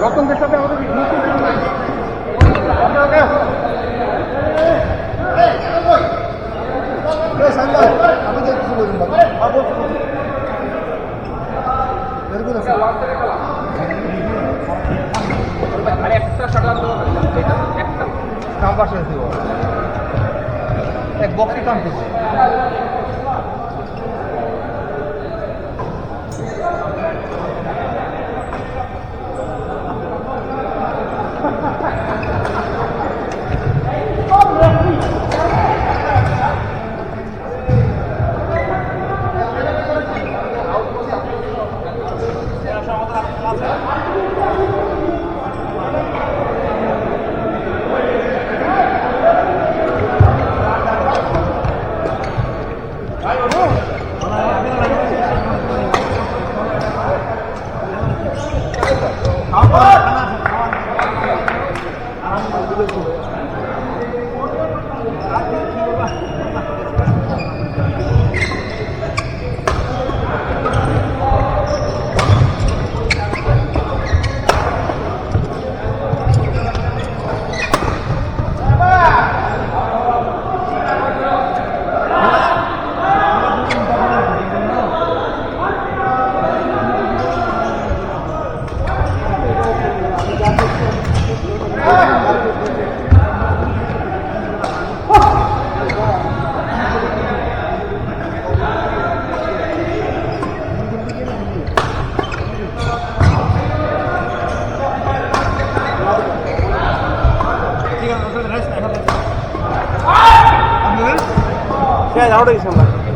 রতনদের সাথে আমাদের আমি দেখছি বলুন এক বক্সে টানতেছে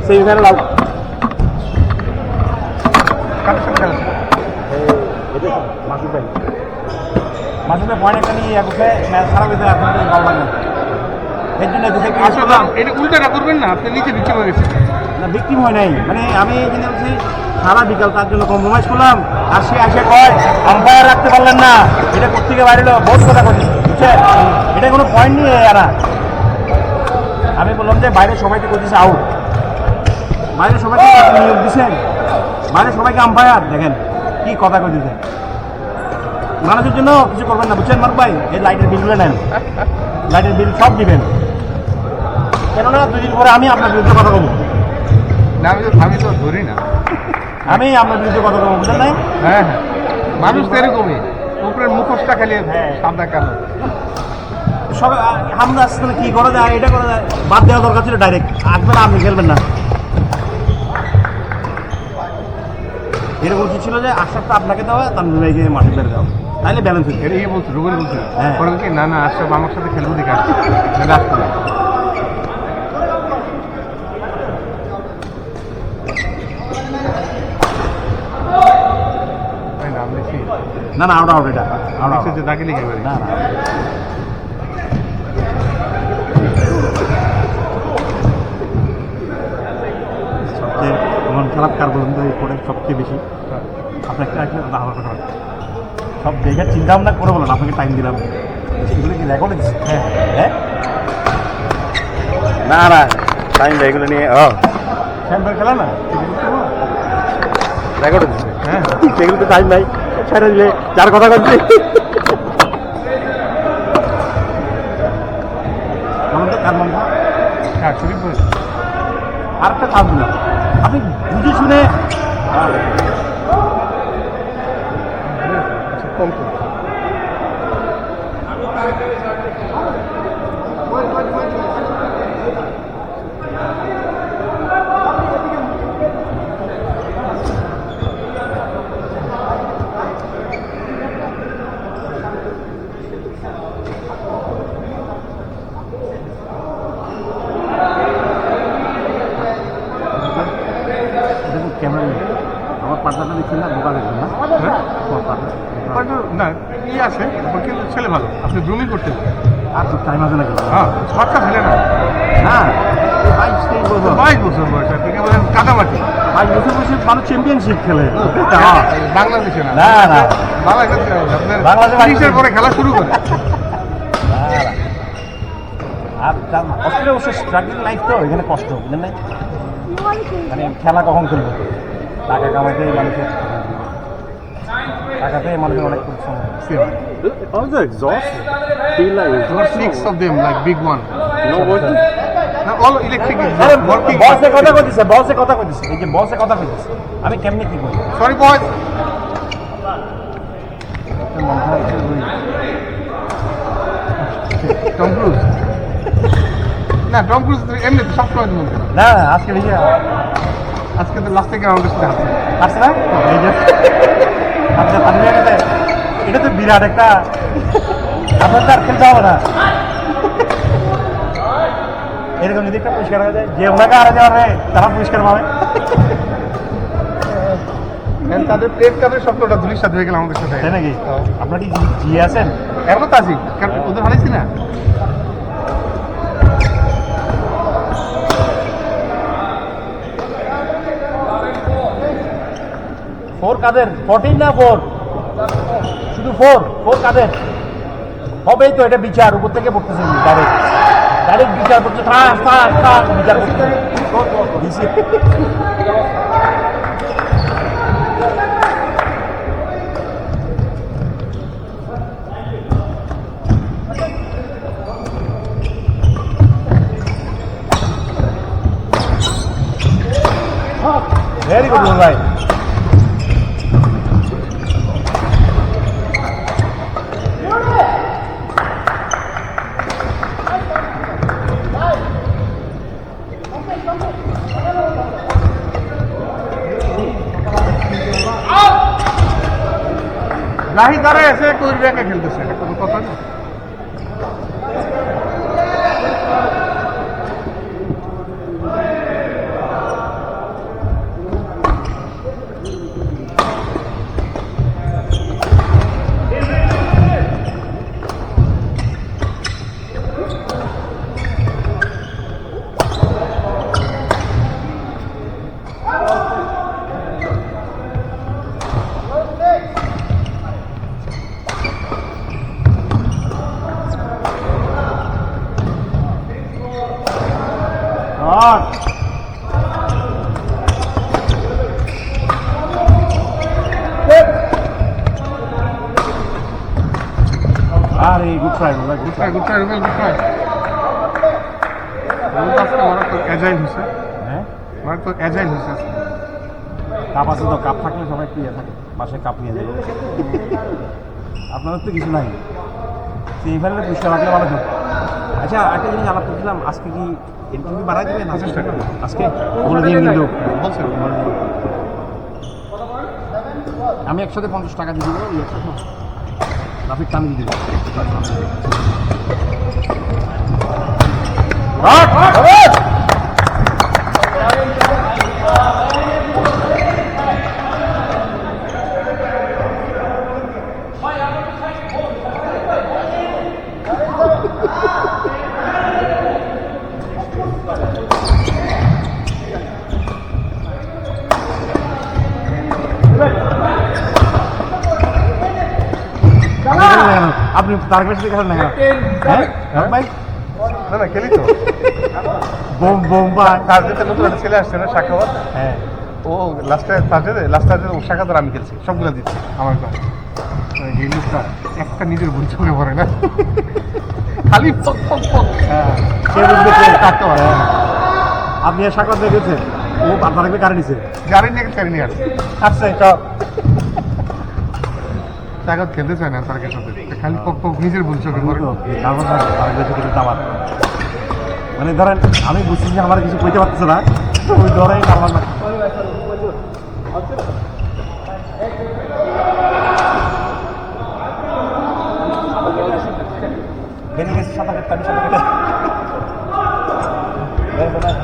সেমিফাইনাল আউট মাসুদ ভাই পয়েন্ট একটা নিয়ে একুশে ম্যাচ খারাপ হয়েছে আপনাদের ভালো লাগে এর জন্য একুশে এটা উল্টাটা করবেন না আপনি নিচে বিক্রি হয়ে গেছে না বিক্রি হয় নাই মানে আমি এখানে বলছি সারা বিকাল তার জন্য কম্প্রোমাইজ করলাম আর সে আসে কয় আম্পায়ার রাখতে পারলেন না এটা কোথেকে বাইরে বহুত কথা করছি বুঝছেন এটা কোনো পয়েন্ট নিয়ে এরা আমি বললাম যে বাইরে সবাইকে করতেছে আউট বাইরে সবাইকে নিয়োগ দিচ্ছেন বাইরে সবাইকে আম্পায়ার দেখেন কি কথা কই দিচ্ছেন মানুষের জন্য কিছু করবেন না বুঝছেন মার্ক ভাই এই লাইটের বিলগুলো নেন লাইটের বিল সব দিবেন কেননা 2 দিন পরে আমি আপনার বিরুদ্ধে কথা বলবো না আমি তো ধরি না আমি আপনার বিরুদ্ধে কথা বলবো বুঝলেন নাই হ্যাঁ হ্যাঁ মানুষ তো এরকমই উপরের মুখোশটা খালি সাদা কালো সব হামলা আসলে কি করা যায় এটা করা যায় বাদ দেওয়া দরকার ছিল ডাইরেক্ট আসবেন আপনি খেলবেন না এরকম কি ছিল যে আশরাফটা আপনাকে দেওয়া তার মিলাইকে মাঠে বের দেওয়া তাইলে ব্যালেন্স হচ্ছে এটা বলছে রুবেল বলছে হ্যাঁ কি না না আশরাফ আমার সাথে খেলবো দেখে আসছে না না আউট এটা আউট তাকে লিখে না না সবচেয়ে মন খারাপ কার বলুন তো এই কোর্টে সবচেয়ে বেশি আপনাকে আসলে ভালো কথা সব দেখে চিন্তা ভাবনা করে বলেন আপনাকে টাইম দিলাম সেগুলো কি রেকর্ড দিচ্ছে হ্যাঁ হ্যাঁ না না টাইম এগুলো নিয়ে স্যাম্পল খেলা না রেকর্ড দিচ্ছে হ্যাঁ সেগুলো তো টাইম নাই ছেড়ে দিলে যার কথা বলছি আমাদের কার মনে হ্যাঁ শরীফ আরেকটা কাজ না আপনি বুঝে শুনে কম ক্যামেরা আমার পার্টনারটা দেখছেন না বোকা দেখছেন না না ই আছে কিন্তু ছেলে ভালো আপনি জমি করতে আর তো টাইম আছে নাকি হ্যাঁ শর্টটা ফেলে না না 22 বছর বয়স আপনি বলেন কাদামাটি 22 বছর বয়সে মানুষ চ্যাম্পিয়নশিপ খেলে বাংলাদেশে না না না বাংলাদেশের পরে খেলা শুরু করে আর অস্ট্রেলিয়া অবশ্য স্ট্রাগলিং লাইফ তো এখানে কষ্ট বুঝলেন না মানে খেলা কখন খেলবো টাকা কামাইতে মানুষের টাকাতে মানুষের অনেক খুব সমস্যা। How's the exhaust? Feel like exhaust? 6 of them, like big one. No working? Now all electric is আরে working. বসে কথা কইতেছে, বসে কথা কইতেছে, এই যে বসে কথা কইতেছে, আমি কেমনে কি করি? Sorry, boy. Tom Cruise. না টম ক্রুজ এমনি তো সবসময় তো মনে না আজকে বেশি আজকে তো লাস্ট থেকে আমাদের সাথে হাসছে আসছে না এই যে আচ্ছা তানভীর গেছে, এটা তো বিরাট একটা, আপনার তো আর খেলতে হবে না। এরকম যদি একটা পুরস্কার হয়ে যায়, যে ওনাকে হারা যাওয়ার তারা পুরস্কার পাবে। তাদের প্লেট কাপের স্বপ্নটা ধুলির সাথে হয়ে গেল আমাদের সাথে, তাই নাকি? আপনার কি জিয়ে আছেন? এখনো তো আছি, কারণ ওদের হারাইছি না। ফোর কাদের? 14 না 4? শুধু 4 কাদের? হবেই তো, এটা বিচার উপর থেকে পড়তেছে, ডাইরেক্ট বিচার করছে, বিচার করছে। ভেরি গুড ভাই। রাহি দাঁড়ায় এসে কোই ব্যাংকে খেলতেছে, এটা কোনো কথা না। আরে গুড ট্রাই ভাই, good try. Good try Rubel, good try. মারাত্মক অ্যাজাইল হয়েছে, হ্যাঁ মারাত্মক অ্যাজাইল হয়েছে। কাপ আছে তো, কাপ থাকলে সবাই একটু ইয়ে থাকে, বাসায় কাপ নিয়ে যাবে। আপনাদের তো কিছু নাই, এইভাবে পুরস্কার রাখলে ভালো থাকবে। আচ্ছা একটা জিনিস আলাপ করছিলাম, আজকে কি এরকম কি বাড়াই দেবেন? 25 টাকা আজকে বলে দিয়ে নিল, বলছে। আমি একসাথে 50 টাকা দিয়ে দেবো, ট্রাফিক টান দিয়ে দেবো। আপনি তার কাছে খেলেন না? হ্যাঁ ভাই, না না খেলি তো। বোম বোম বা তার যেতে নতুন একটা ছেলে আসছে না, সাক্ষাৎ। হ্যাঁ, ও লাস্টে ও সাক্ষাৎ আমি খেলছি, সবগুলো দিচ্ছি আমার কাছে। এই লোকটা একটা নিজের ভুল চোখে পড়ে না, খালি পক পক পক। হ্যাঁ, সে বুঝবে কে কাটতে পারে। আপনি আর সাক্ষাৎ দেখেছেন, ও আপনার গাড়ি নিছে, গাড়ি নিয়ে আসছে। আসছে সব সাক্ষাৎ খেলতে চায় না তার সাথে, খালি পক পক নিজের ভুল চোখে পড়ে। আমার মানে ধরেন আমি বুঝছি যে আমার কিছু কইতে পারতেছে না, ওই ধরেই আমার না। বেরিয়ে গেছে সাঁতার কাটতে, আমি সাঁতার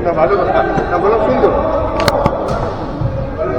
না ভালো কথা না বললাম সুন্দর